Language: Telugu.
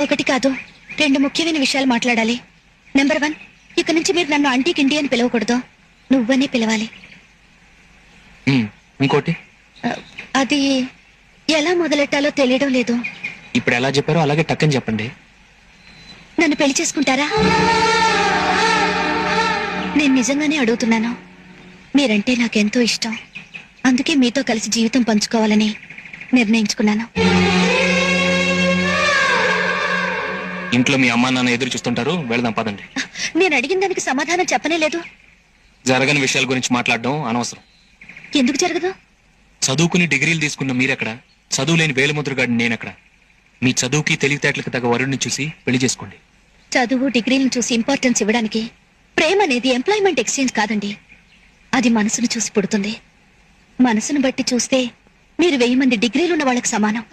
ఒకటి కాదు, 2 ముఖ్యమైన విషయాలు మాట్లాడాలి. నెంబర్ 1, ఇక నుంచి మీరు నన్ను ఆంటీకి ఇంటి అని పిలవకూడదు, నువ్వనే పిలవాలి. ఇంకోటి, అది ఎలా మొదలెట్టాలో తెలియడం లేదు. ఇప్పుడు ఎలా చెప్పారో అలాగే టక్కని చెప్పండి. నన్ను పెళ్లి చేసుకుంటారా? నేను నిజంగానే అడుగుతున్నాను. మీరంటే నాకెంతో ఇష్టం, అందుకే మీతో కలిసి జీవితం పంచుకోవాలని నిర్ణయించుకున్నాను. ఇంట్లో మీ అమ్మా నాన్న ఎదురు చూస్తుంటారు, వెళదాం పదండి. నేను అడిగిన దానికి సమాధానం చెప్పనే లేదు. జరగని విషయాల గురించి మాట్లాడడం అనవసరం. ఎందుకు జరగదు? చదువుకుని డిగ్రీలు తీసుకున్న మీరెక్కడ, చదువు లేని వేలుముద్రగాడి నేనెక్కడ? మీ చదువుకి తెలివితేటలకు తగ్గ వరుణ్ణి చూసి పెళ్లి చేసుకోండి. చదువు డిగ్రీలను చూసి ఇంపార్టెన్స్ ఇవ్వడానికి ప్రేమ అనేది ఎంప్లాయ్మెంట్ ఎక్స్చేంజ్ కాదండి. అది మనసును చూసి పుడుతుంది. మనసును బట్టి చూస్తే మీరు 1000 మంది డిగ్రీలున్న వాళ్ళకి సమానం.